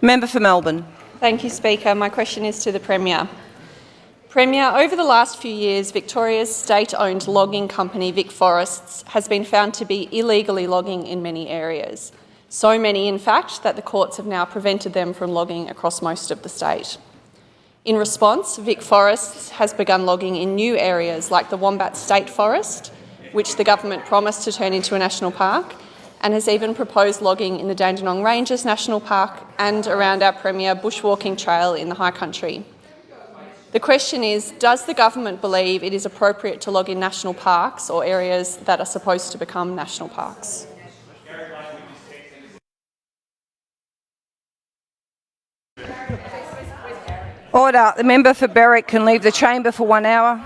Member for Melbourne. Thank you, Speaker. My question is to the Premier. Premier, over the last few years, Victoria's state-owned logging company VicForests has been found to be illegally logging in many areas. So many, in fact, that the courts have now prevented them from logging across most of the state. In response, VicForests has begun logging in new areas like the Wombat State Forest, which the government promised to turn into a national park, and has even proposed logging in the Dandenong Ranges National Park and around our premier bushwalking trail in the high country. The question is, does the government believe it is appropriate to log in national parks or areas that are supposed to become national parks? Order. The member for Berwick can leave the chamber for 1 hour.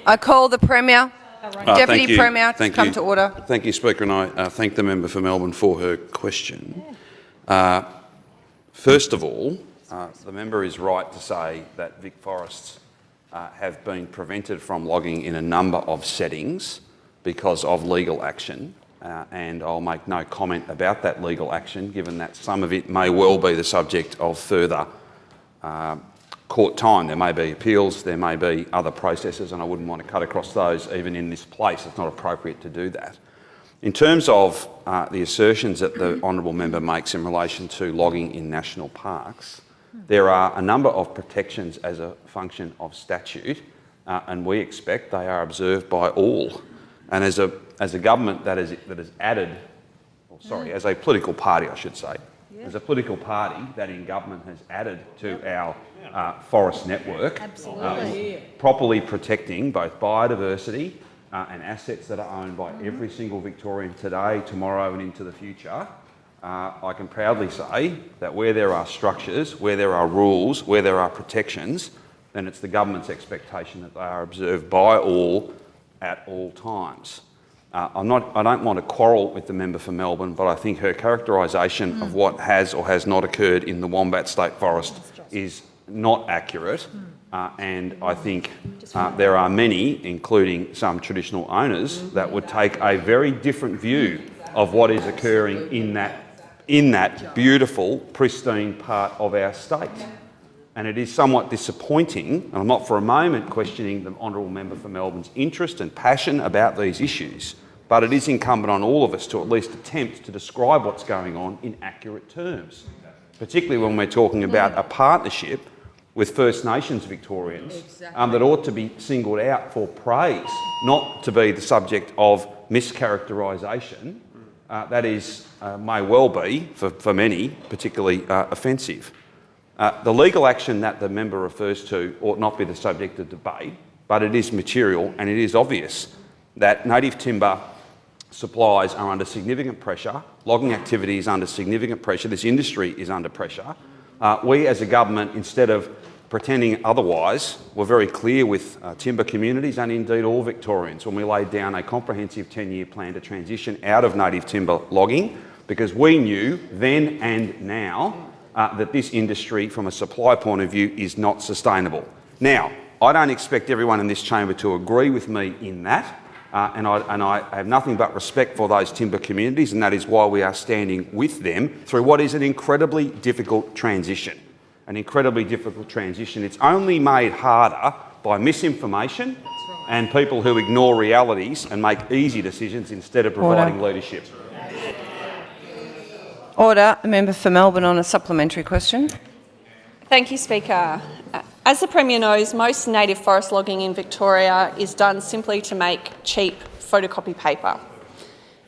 I call the Premier, Deputy Premier, to come to order. Thank you, Speaker, and I thank the member for Melbourne for her question. First of all, the member is right to say that VicForests have been prevented from logging in a number of settings because of legal action, and I'll make no comment about that legal action, given that some of it may well be the subject of further court time. There may be appeals, there may be other processes, and I wouldn't want to cut across those even in this place. It's not appropriate to do that. In terms of the assertions that the honourable member makes in relation to logging in national parks, there are a number of protections as a function of statute, and we expect they are observed by all. And as a government that has added, as a political party, I should say, as a political party that in government has added to our forest network, properly protecting both biodiversity and assets that are owned by every single Victorian today, tomorrow and into the future, I can proudly say that where there are structures, where there are rules, where there are protections, then it's the government's expectation that they are observed by all at all times. I don't want to quarrel with the member for Melbourne, but I think her characterisation of what has or has not occurred in the Wombat State Forest is not accurate, and I think there are many, including some traditional owners, that would take a very different view of what is occurring in that beautiful, pristine part of our state. And it is somewhat disappointing, and I'm not for a moment questioning the honourable member for Melbourne's interest and passion about these issues, but it is incumbent on all of us to at least attempt to describe what's going on in accurate terms, particularly when we're talking about a partnership with First Nations Victorians that ought to be singled out for praise, not to be the subject of mischaracterisation that is, may well be, for many, particularly offensive. The legal action that the member refers to ought not be the subject of debate, but it is material and it is obvious that native timber supplies are under significant pressure, logging activity is under significant pressure, this industry is under pressure. We as a government, instead of pretending otherwise, were very clear with timber communities and indeed all Victorians when we laid down a comprehensive 10-year plan to transition out of native timber logging, because we knew then and now that this industry, from a supply point of view, is not sustainable. Now, I don't expect everyone in this chamber to agree with me in that, and I have nothing but respect for those timber communities, and that is why we are standing with them through what is an incredibly difficult transition. An incredibly difficult transition. It's only made harder by misinformation and people who ignore realities and make easy decisions instead of providing leadership. Order. The member for Melbourne on a supplementary question. Thank you, Speaker. As the Premier knows, most native forest logging in Victoria is done simply to make cheap photocopy paper.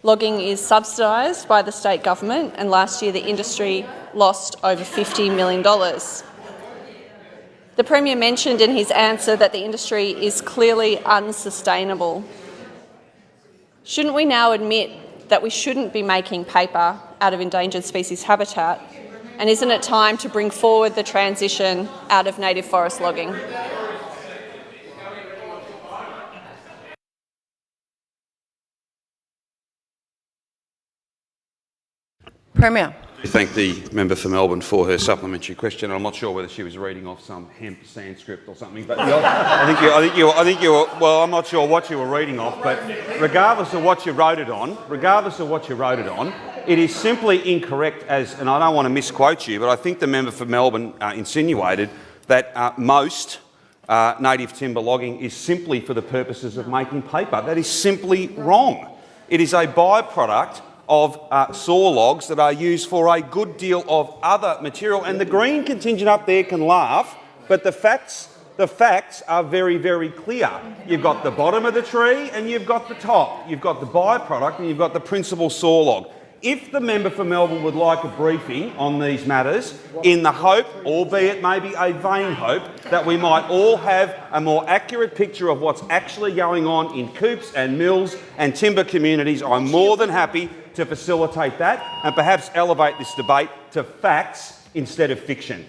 Logging is subsidised by the state government, and last year the industry lost over $50 million. The Premier mentioned in his answer that the industry is clearly unsustainable. Shouldn't we now admit that we shouldn't be making paper out of endangered species habitat? And isn't it time to bring forward the transition out of native forest logging? Premier. Thank the member for Melbourne for her supplementary question. I'm not sure whether she was reading off some hemp Sanskrit or something, but I think you were. Well, I'm not sure what you were reading off, but regardless of what you wrote it on, it is simply incorrect. And I don't want to misquote you, but I think the member for Melbourne insinuated that most native timber logging is simply for the purposes of making paper. That is simply wrong. It is a byproduct of saw logs that are used for a good deal of other material. And the green contingent up there can laugh, but the facts are very, very clear. You've got the bottom of the tree and you've got the top. You've got the byproduct and you've got the principal saw log. If the member for Melbourne would like a briefing on these matters, in the hope, albeit maybe a vain hope, that we might all have a more accurate picture of what's actually going on in coops and mills and timber communities, I'm more than happy to facilitate that and perhaps elevate this debate to facts instead of fiction.